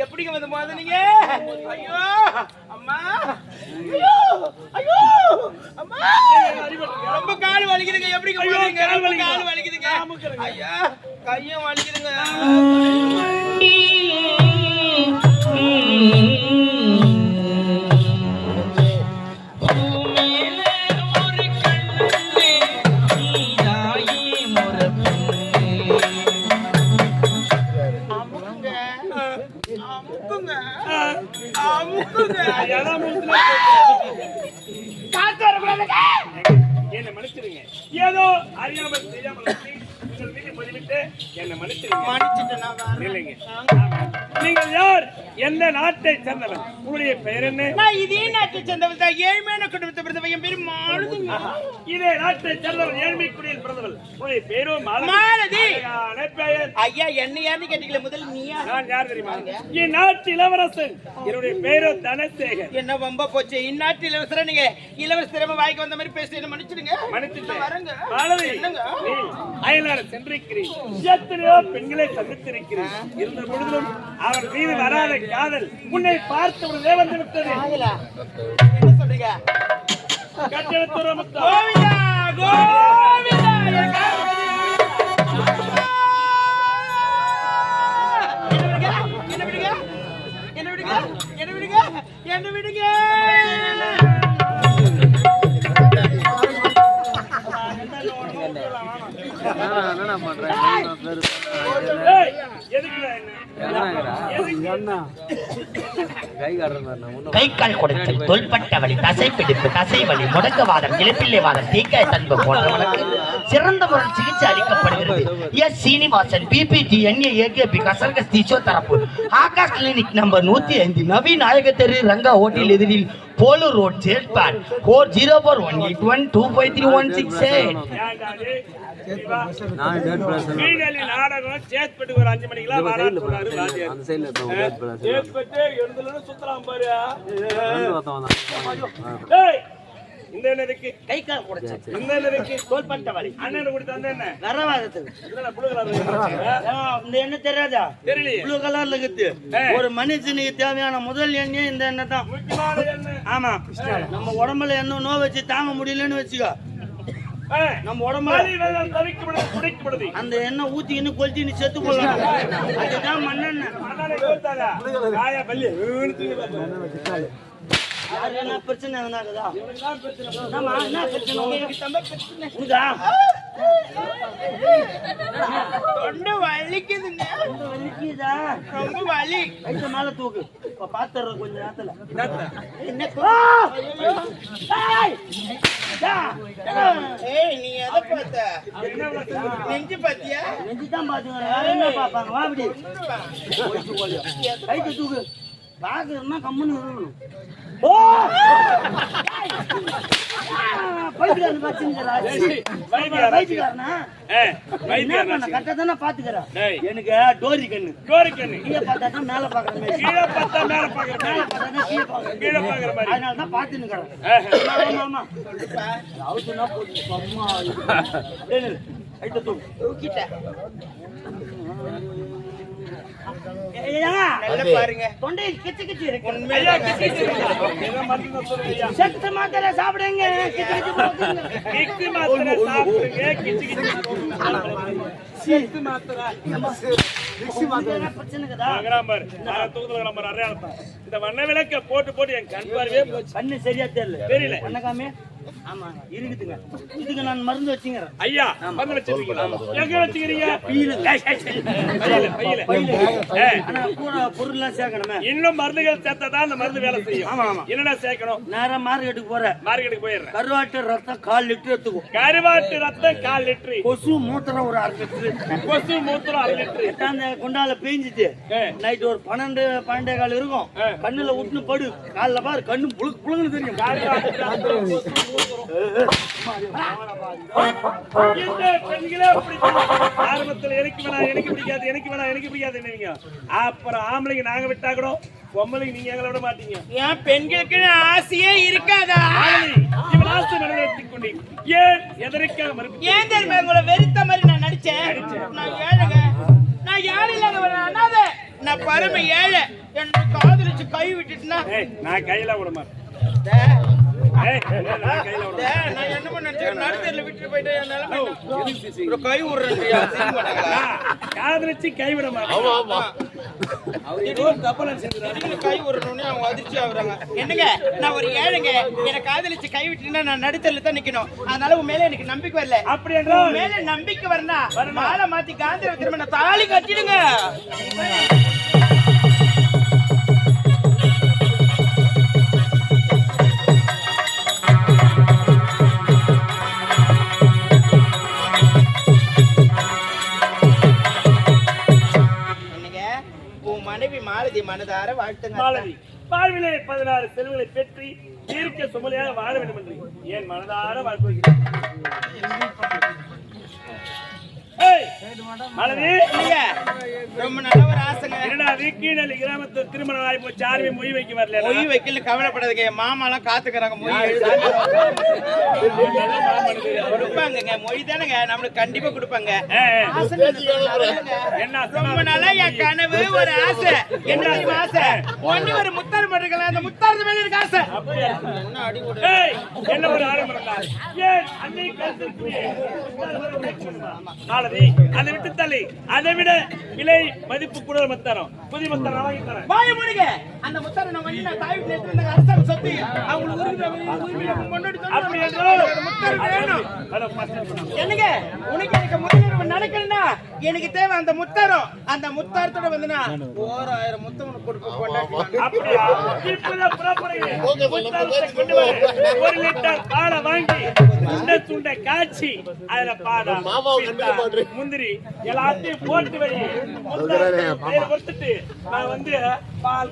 எப்படிங்க வந்து போது நீங்க? ஐயோ அம்மா, ஐயோ ஐயோ அம்மா, ரொம்ப கால் வலிக்குதுங்க. எப்படிங்க போறீங்க? ரொம்ப கால் வலிக்குதுங்க. ஐயா கையும் வலிக்குதுங்க. என்ன மன்னிச்சிருங்க. ஏதோ அறியாமல் தெரியாமல் உங்கள் மீது பதிவிட்டு என்ன மன்னிச்சிருங்க. இல்லைங்க, நீங்கள் யார்? எந்த நாட்டை சேர்ந்தவன்? உங்களுடைய பெயர் என்ன? நான் இதே நாட்டை சேர்ந்தவன் தான். ஏழ்மையான குடும்பத்தை பிறந்தவன். என் பேரு மாலதிங்க. இதே நாட்டை சேர்ந்தவன், ஏழ்மை குடியில் பிறந்தவன். உங்களுடைய பேரும் மாலதி. பெயர்? ஐயா என்ன யாருன்னு கேட்டீங்களே, முதல்ல நீயா? நான் யார் தெரியுமா? இந்நாட்டு இளவரசன். என்னுடைய பேரும் தனசேகர். என்ன வம்ப போச்சு? இந்நாட்டு இளவரசர். நீங்க இளவரசர் வாய்க்கு வந்த மாதிரி பேசி என்ன மன்னிச்சிடுங்க. மன்னிச்சுட்டேன். வரங்க மாலதி, நீ அயல்நாடு சென்றிருக்கிறீர். எத்தனையோ பெண்களை சந்தித்திருக்கிறேன். இருந்த பொழுதும் அவர் மீது வராத காதல் உன்னை பார்த்து உடனே வந்து விட்டது. என்ன சொல்றீங்க? கட்டெடுத்து முத்தம். கோவிந்தா கோவிந்தா. என்ன விடுங்க, என்ன விடுங்க, என்ன விடுங்க, என்ன விடுங்க. கை கால் கொடுத்து தோள்பட்ட வலி, தசை பிடிப்பு, தசை வலி, முடக்கவாதம், இளப்பிள்ளை வாதம், தீக்காய் தன்பு போன்றவர்களுக்கு சிறந்த முறையில் சிகிச்சை அளிக்கப்படுகிறது. எஸ் சீனிவாசன், பிபிடி, NAAKP, கசர்கஸ் physiotherapy, Aakash clinic number 105, Naveen Nayaka தெரு, ரங்கா ஹோட்டல் எதிரில், போலூர் ரோட், சேல்பாட் 404181253168. நாடகம் சேத்பட்டு ஒரு 5 மணிக்கெல்லாம் வரான்னு சொன்னாரு ராஜியார். சேத்பட்டு எழுந்துலன்னு சுத்தலாம் பாரு. இந்த என்னதுக்கு கை கால் குடைச்சு, இந்த என்னதுக்கு தோள்பட்ட வலி, அண்ணன் கொடுத்து அந்த என்ன வரவாதத்துக்கு இந்த எண்ணெய் தெரியாதா? தெரியலையே. ப்ளூ கலர்ல இருக்குது. ஒரு மனுஷனுக்கு தேவையான முதல் எண்ணெய் இந்த எண்ணெய் தான். முக்கியமான எண்ணெய். ஆமா, நம்ம உடம்புல என்ன நோய் வச்சு தாங்க முடியலன்னு வச்சுக்கோ, நம்ம உடம்புல அந்த எண்ணெய் ஊத்திக்கின்னு கொளுத்தின்னு செத்து போடலாம். அதுதான் மண்ணெண்ணெய். என்ன பிரச்சனை எதனாகுதா? என்ன பிரச்சனை? தொண்டை வலிக்குதுங்க. வலிக்குதா? ரொம்ப வலி. கைத்த மேல தூக்கு. இப்ப பாத்துறேன் கொஞ்ச நேரத்துல. என்ன நீ எதை பார்த்த? நெஞ்சு பாத்தியா? நெஞ்சு தான் பாத்துங்க. வேற என்ன பாப்பாங்க? வா அப்படி கைத்த தூக்கு. பாக்குறதுன்னா கம்முன்னு இருக்கணும். எனக்கு டோரி கண்ணு கீழே பார்த்தா மேல பாக்குறேன், அதனாலதான் பாத்துன்னு பாருங்க. தொண்டை கிச்சு கிச்சு இருக்கு. சத்து மாத்திரை சாப்பிடுங்க. இந்த வண்ண விளக்க போட்டு போட்டு என் கண் பார்வையே கண்ணு சரியா தெரியல. வணக்கமே. ஆமா இருக்குதுங்க. இதுக்கு நான் மருந்து வச்சுக்கிறேன். ஐயா மருந்து வச்சிருக்கீங்களா? எங்க வச்சுக்கிறீங்க? பொருள்லாம் சேர்க்கணுமே. இன்னும் மருந்துகள் சேர்த்தாதான் அந்த மருந்து வேலை செய்யும். ஆமா ஆமா. என்னடா சேர்க்கணும்? நேரா மார்க்கெட்டுக்கு போறேன். மார்க்கெட்டுக்கு போயிடுறேன். கருவாட்டு ரத்தம் 1/4 லிட்டர் எடுத்துக்கும். கருவாட்டு ரத்தம் 1/4 லிட்டர். கொசு மூத்திரம் ஒரு 1/2 லிட்டர். கொசு மூத்திரம் 1/2 லிட்டர். எட்டாந்த குண்டால பேஞ்சிட்டு நைட் ஒரு 12 கால் இருக்கும். கண்ணுல விட்டுன்னு படு. காலைல பாரு கண்ணு புழுங்குன்னு தெரியும். ஆரம்பத்தில் எனக்கு பிடிக்காது அப்புறம் ஆம்பளைங்க நாங்க விட்டா கூட பொம்பளைங்க நீங்க எங்களை விட மாட்டீங்க. ஏன் பெண்களுக்கு ஆசையே இருக்காதா? ஏன் எதற்காக மறுப்பு? ஏன் தெரியுமா உங்களை வெறுத்த மாதிரி நான் நடிச்சேன்? நான் ஏழைங்க, நான் யாரும் இல்லாத ஒரு அனாதை, நான் பரம ஏழை. என்ன காதலிச்சு கை விட்டுட்டுனா நான் கையில விட மாட்டேன். நான் கையில விட நான் என்ன பண்ண நடுத்தரில் விட்டுட்டு போயிட்டு என் நிலைமை என்ன? கை விடுறேன் காதலிச்சு கைவிட மாட்டேன். கை விடுறோன்னு அவங்க அதிர்ச்சி ஆகுறாங்க. என்னங்க நான் ஒரு ஏழைங்க, எனக்கு காதலிச்சு கை விட்டுனா நான் நடுத்தரில் தான் நிக்கணும். அதனால உன் மேல எனக்கு நம்பிக்கை வரல. அப்படி என்றால் உன் மேல நம்பிக்கை வரனா மாலை மாத்தி காந்திர திரும்ப தாலி கட்டிடுங்க. மனைவி மாலதி மனதார வாழ்த்துங்க. மாலதி வாழ்விலே 16 செல்வங்களை பெற்று தீர்க்க சுமலையாக வாழ வேண்டும் என்று என் மனதார வாழ்த்துகிறேன். மாலதி ரொம்ப நல்ல ஒரு ஆசைங்க. இரண்டாவது கீழே கிராமத்தில் திருமணம் ஆகி போச்சு. யாருமே மொய் வைக்க வரல. மொய் வைக்கல, கவலைப்படாதீங்க. என் மாமா எல்லாம் காத்துக்கிறாங்க. மொய் கொடுப்பாங்க. மொய் தானேங்க நம்மளுக்கு கண்டிப்பா கொடுப்பாங்க. என்ன ரொம்ப நாளா என் கனவு ஒரு ஆசை. என்ன ஆசை? ஒண்ணு ஒரு முத்தாறு மட்டும் அந்த முத்தாறு மேல எனக்கு ஆசை. என்ன ஒரு ஆரம்பம் ஏன் அன்னை மாலதி அதை விட்டு தள்ளி அதை விட விலை மதிப்பு கூட மத்தாரம் புதிய மத்தாரம் வாங்கி தரேன். வாய முடிங்க. அந்த முத்தாரை நான் வந்து நான் தாய் வீட்டுல இருந்து அரசாங்க சொத்து அவங்களுக்கு கொண்டு அப்படி என்றால் முத்தார் வேணும். என்னங்க உனக்கு எனக்கு முதலிரவு நடக்கணும்னா எனக்கு தேவை அந்த முத்தாரம். அந்த முத்தாரத்தோட வந்து நான் 1000 முத்தம் உனக்கு கொடுப்பேன். அப்படியா? இப்பதான் புறப்படுங்க. முத்தாரத்தை கொண்டு வர 1 லிட்டர் பாலை வாங்கி சுண்ட காய்ச்சி அதுல பாதாம் முந்திரி எல்லாத்தையும் போட்டு வை. கொடுத்துட்டு நான் வந்து பால்